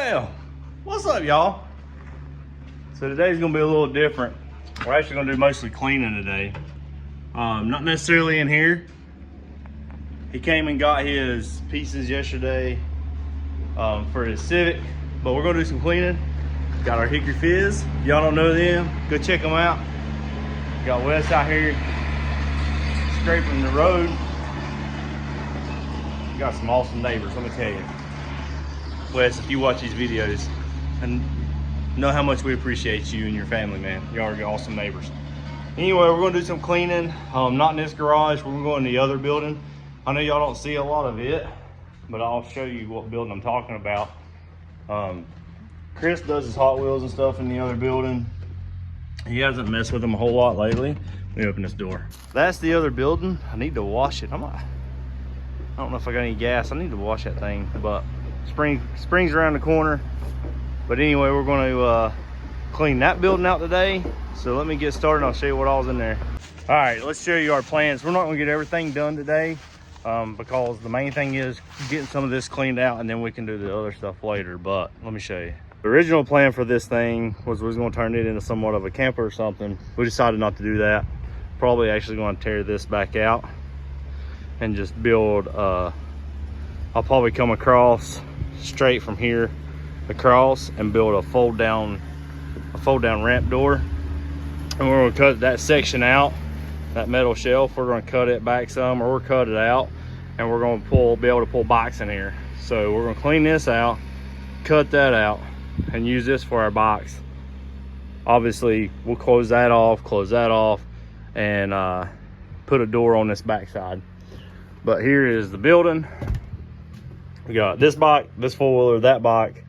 Well, what's up, y'all? So today's gonna be a little different. We're actually gonna do mostly cleaning today. Not necessarily in here. He came and got his pieces yesterday for his Civic, but we're gonna do some cleaning. Got our Hickory Fizz. Y'all don't know them, go check them out. Got Wes out here scraping the road. Got some awesome neighbors, let me tell you. Wes, if you watch these videos, and know how much we appreciate you and your family, man. Y'all are awesome neighbors. Anyway, we're gonna do some cleaning. Not in this garage, we're gonna go in the other building. I know y'all don't see a lot of it, but I'll show you what building I'm talking about. Chris does his Hot Wheels and stuff in the other building. He hasn't messed with them a whole lot lately. Let me open this door. That's the other building. I need to wash it. I don't know if I got any gas. I need to wash that thing, but spring's around the corner. But anyway, we're going to clean that building out today. So let me get started. I'll show you what all's in there. All right, let's show you our plans. We're not going to get everything done today because the main thing is getting some of this cleaned out, and then we can do the other stuff later. But let me show you. The original plan for this thing was we was going to turn it into somewhat of a camper or something. We decided not to do that. Probably actually going to tear this back out and just build. I'll probably come across straight from here across and build a fold down ramp door, and we're going to cut that section out, that metal shelf. We're going to cut it back some, or we'll cut it out, and we're going to be able to pull box in here. So we're going to clean this out, cut that out, and use this for our box. Obviously we'll close that off and put a door on this back side. But here is the building. We got this bike, this four-wheeler, that bike,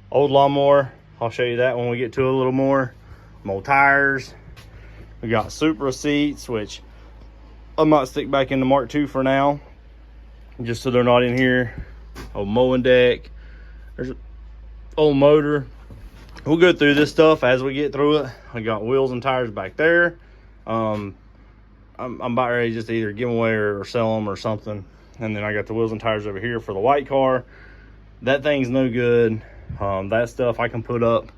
old lawnmower. I'll show you that when we get to it a little more. More tires. We got Supra seats, which I might stick back in the Mark II for now, just so they're not in here. Old mowing deck. There's an old motor. We'll go through this stuff as we get through it. I got wheels and tires back there. I'm about ready just to either give them away or sell them or something. And then I got the wheels and tires over here for the white car. That thing's no good. That stuff I can put up.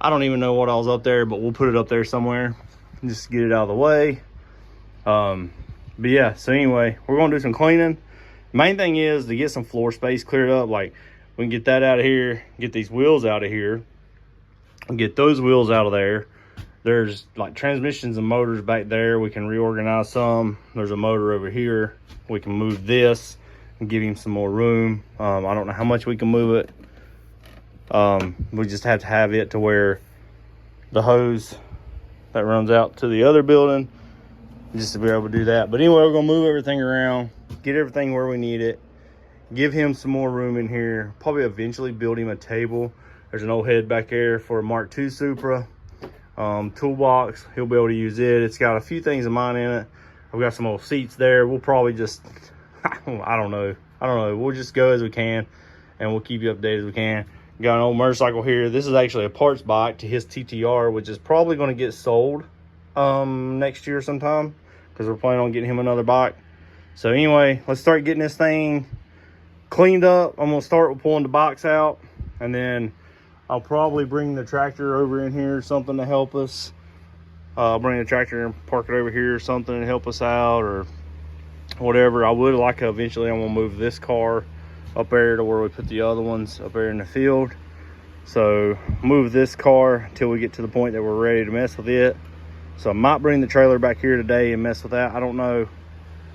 I don't even know what I was up there, but we'll put it up there somewhere just to get it out of the way. But yeah, so anyway, we're gonna do some cleaning. Main thing is to get some floor space cleared up. Like, we can get that out of here, get these wheels out of here, and get those wheels out of there. There's like transmissions and motors back there. We can reorganize some. There's a motor over here. We can move this and give him some more room. I don't know how much we can move it. We just have to have it to where the hose that runs out to the other building, just to be able to do that. But anyway, we're gonna move everything around, get everything where we need it, give him some more room in here, probably eventually build him a table. There's an old head back there for a Mark II Supra. Toolbox, he'll be able to use it. It's got a few things of mine in it. I've got some old seats there. We'll probably just I don't know, we'll just go as we can, and we'll keep you updated as we can. Got an old motorcycle here. This is actually a parts bike to his TTR, which is probably going to get sold next year sometime, because we're planning on getting him another bike. So anyway, let's start getting this thing cleaned up. I'm gonna start with pulling the box out, and then I'll probably bring the tractor over in here or something to help us. I'll bring the tractor and park it over here or something to help us out, or whatever. I would like to eventually, I'm gonna move this car up there to where we put the other ones up there in the field. So move this car until we get to the point that we're ready to mess with it. So I might bring the trailer back here today and mess with that. I don't know.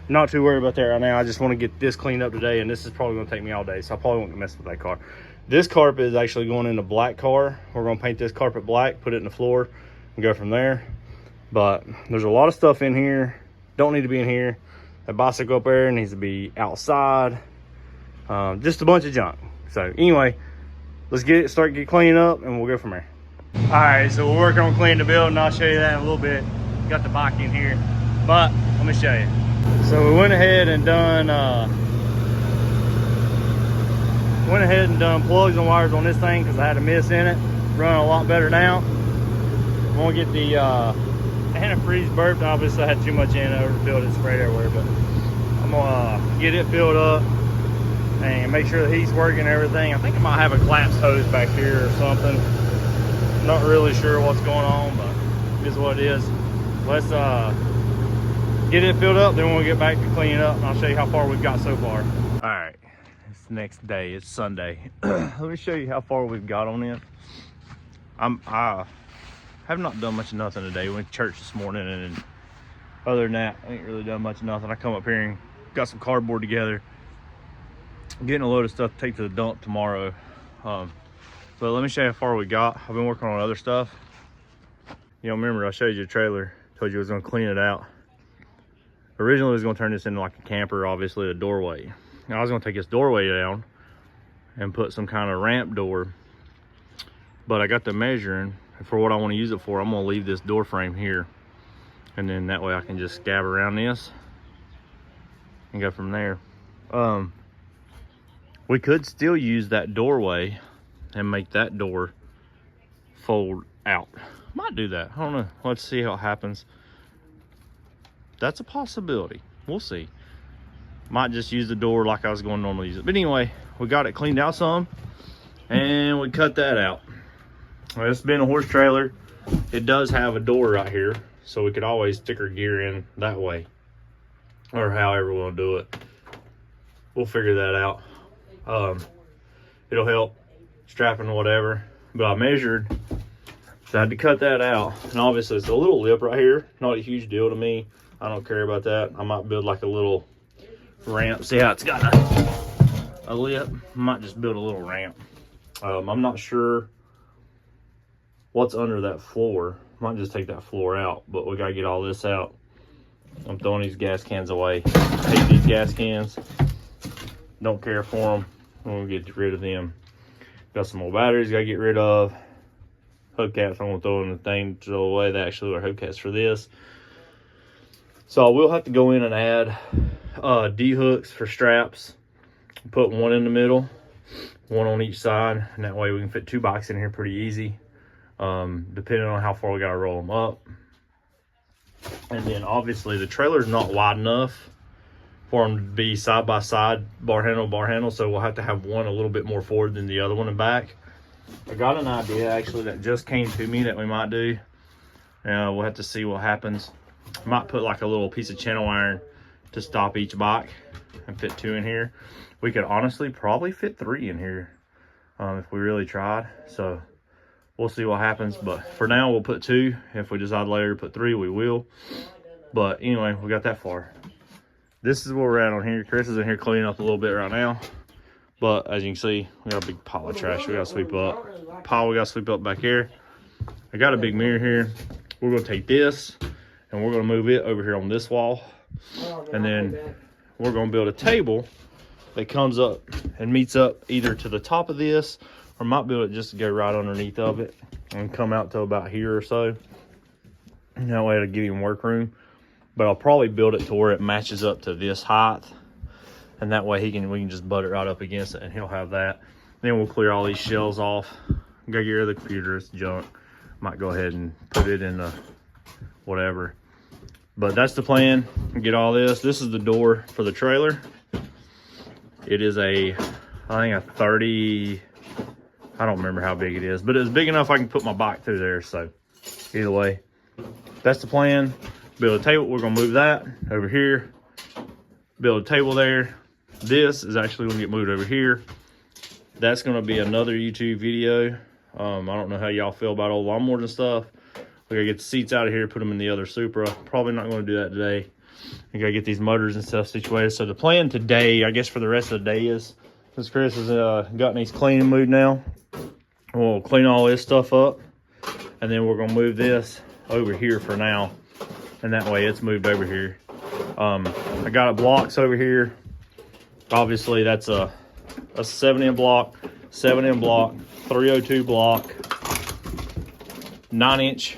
Not too worried about that right now. I just want to get this cleaned up today, and this is probably going to take me all day, so I probably won't mess with that car. This carpet is actually going in the black car. We're going to paint this carpet black, put it in the floor, and go from there. But there's a lot of stuff in here. Don't need to be in here. That bicycle up there needs to be outside. Just a bunch of junk. So anyway, let's start cleaning up, and we'll go from there. All right, so we're working on cleaning the building. I'll show you that in a little bit. Got the bike in here, but let me show you. So we went ahead and done plugs and wires on this thing because I had a miss in it. Running a lot better now. I'm gonna get the antifreeze burped. Obviously I had too much in it, overfilled it, sprayed everywhere, but I'm gonna get it filled up, and make sure the heat's working and everything. I think I might have a collapsed hose back here or something. Not really sure what's going on, but it is what it is. Let's get it filled up, then we'll get back to cleaning up, and I'll show you how far we've got so far. All right, it's the next day. It's Sunday. Let me show you how far we've got on it. I have not done much of nothing today. We went to church this morning, and other than that, I ain't really done much of nothing. I come up here and got some cardboard together, getting a load of stuff to take to the dump tomorrow. But let me show you how far we got. I've been working on other stuff. You know, remember I showed you the trailer, told you I was gonna clean it out. Originally I was gonna turn this into like a camper, obviously a doorway. Now I was gonna take this doorway down and put some kind of ramp door, but I got the measuring for what I want to use it for. I'm gonna leave this door frame here, and then that way I can just scab around this and go from there. We could still use that doorway and make that door fold out. Might do that, I don't know. Let's see how it happens. That's a possibility, we'll see. Might just use the door like I was going to normally use it. But anyway, we got it cleaned out some, and we cut that out. Well, it's been a horse trailer. It does have a door right here, so we could always stick our gear in that way, or however we want to do it. We'll figure that out. It'll help strapping whatever. But I measured, so I had to cut that out. And obviously it's a little lip right here, not a huge deal to me. I don't care about that. I might build like a little ramp. See how it's got a lip? I might just build a little ramp. I'm not sure what's under that floor. Might just take that floor out, but we gotta get all this out. I'm throwing these gas cans away. I hate these gas cans. Don't care for them. I'm gonna get rid of them. Got some more batteries gotta get rid of. Hubcaps I'm gonna throw in the thing to throw away. They actually are hubcaps for this. So I will have to go in and add D-hooks for straps. Put one in the middle, one on each side, and that way we can fit 2 bikes in here pretty easy. Depending on how far we gotta roll them up. And then obviously the trailer's not wide enough for them to be side by side, bar handle, so we'll have to have one a little bit more forward than the other one and back. I got an idea actually that just came to me that we might do. We'll have to see what happens. Might put like a little piece of channel iron to stop each bike and fit 2 in here. We could honestly probably fit 3 in here if we really tried. So we'll see what happens, but for now we'll put 2. If we decide later to put 3, we will. But anyway, we got that far. This is where we're at on here. Chris is in here cleaning up a little bit right now, but as you can see, we got a big pile of trash we gotta sweep up. Pile we gotta sweep up back here. I got a big mirror here. We're gonna take this and we're gonna move it over here on this wall, and then we're gonna build a table that comes up and meets up either to the top of this, or might build it just to go right underneath of it and come out to about here or so. And that way it'll give him work room. But I'll probably build it to where it matches up to this height, and that way we can just butt it right up against it and he'll have that. Then we'll clear all these shells off, go get rid of the computer, it's junk. Might go ahead and put it in the whatever. But that's the plan. Get all this. This is the door for the trailer. It is I think a 30, I don't remember how big it is, but it's big enough I can put my bike through there. So either way, that's the plan. Build a table. We're gonna move that over here. Build a table there. This is actually gonna get moved over here. That's gonna be another YouTube video. I don't know how y'all feel about old lawnmowers and stuff. We gotta get the seats out of here, put them in the other Supra. Probably not gonna do that today. We gotta get these motors and stuff situated. So the plan today, I guess for the rest of the day, is, since Chris has gotten his cleaning mood now, we'll clean all this stuff up, and then we're gonna move this over here for now, and that way it's moved over here. I got blocks over here. Obviously that's a 7-in block, 7-in block, 302 block, 9-inch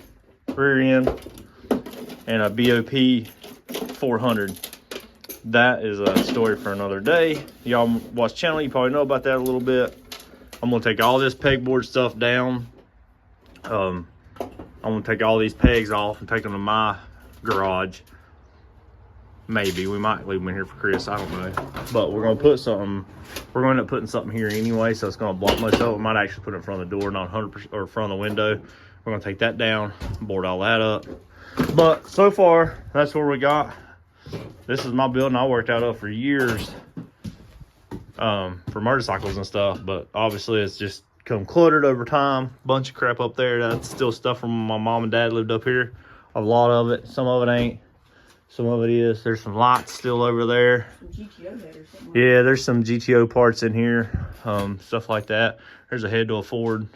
rear end, and a BOP 400. That is a story for another day. Y'all watch the channel, you probably know about that a little bit. I'm gonna take all this pegboard stuff down. I'm gonna take all these pegs off and take them to my garage Maybe we might leave them in here for Chris. I don't know. But we're gonna put something. We're gonna end up putting something here anyway, so it's gonna block most of it. We might actually put it in front of the door, not 100% or front of the window. We're gonna take that down, board all that up. But so far, that's what we got. This is my building I worked out of for years, for motorcycles and stuff. But obviously, it's just come cluttered over time. Bunch of crap up there. That's still stuff from when my mom and dad lived up here. A lot of it. Some of it ain't. Some of it is. There's some lights still over there. Some GTO head or something. Yeah, there's some GTO parts in here. Stuff like that. There's a head to a Ford.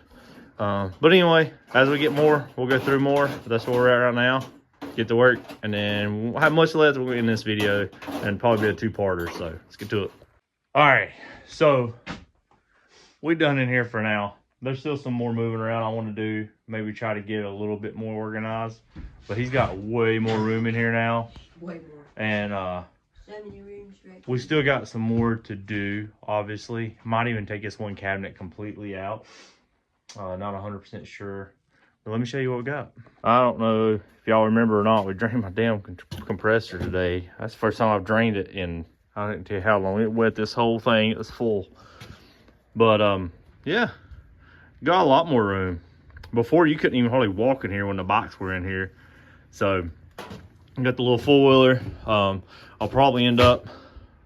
But anyway, as we get more, we'll go through more. That's where we're at right now. Get to work, and then we'll have much left in this video, and probably be a two-parter. So let's get to it. All right, so we're done in here for now. There's still some more moving around I want to do. Maybe try to get a little bit more organized. But he's got way more room in here now. Way more. And 70 rooms right. We still got some more to do, obviously. Might even take this one cabinet completely out. Not 100% sure. But let me show you what we got. I don't know if y'all remember or not, we drained my damn compressor today. That's the first time I've drained it in, I didn't tell you how long. It wet this whole thing. It was full. But, yeah. Got a lot more room. Before, you couldn't even hardly walk in here when the bikes were in here. So, I got the little four-wheeler. I'll probably end up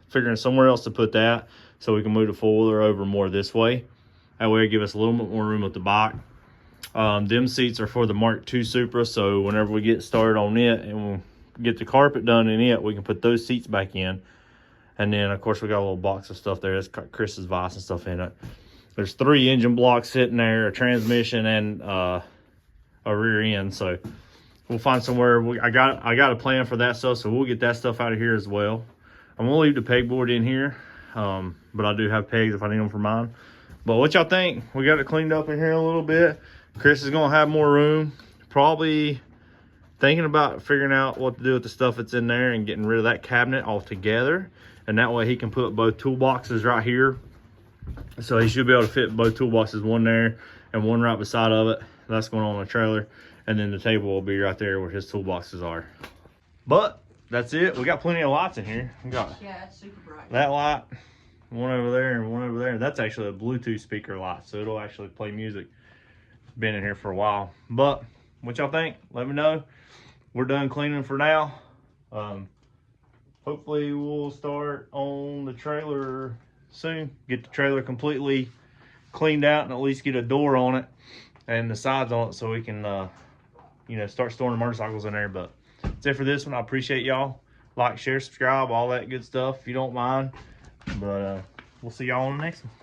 figuring somewhere else to put that so we can move the four-wheeler over more this way. That way, it'll give us a little bit more room with the bike. Them seats are for the Mark II Supra, so whenever we get started on it and we'll get the carpet done in it, we can put those seats back in. And then, of course, we got a little box of stuff there. That's got Chris's Vice and stuff in it. There's 3 engine blocks sitting there, a transmission, and a rear end. So we'll find somewhere. I got a plan for that stuff, so we'll get that stuff out of here as well. I'm gonna leave the pegboard in here, but I do have pegs if I need them for mine. But what y'all think? We got it cleaned up in here a little bit. Chris is gonna have more room. Probably thinking about figuring out what to do with the stuff that's in there and getting rid of that cabinet altogether. And that way he can put both toolboxes right here. So he should be able to fit both toolboxes, one there and one right beside of it. That's going on the trailer. And then the table will be right there where his toolboxes are. But that's it. We got plenty of lights in here. We got it's super bright. That light, one over there and one over there. That's actually a Bluetooth speaker light, so it'll actually play music. It's been in here for a while. But what y'all think? Let me know. We're done cleaning for now. Hopefully we'll start on the trailer soon. Get the trailer completely cleaned out and at least get a door on it and the sides on it so we can start storing the motorcycles in there. But that's it for this one. I appreciate y'all. Like, share, subscribe, all that good stuff if you don't mind. But we'll see y'all on the next one.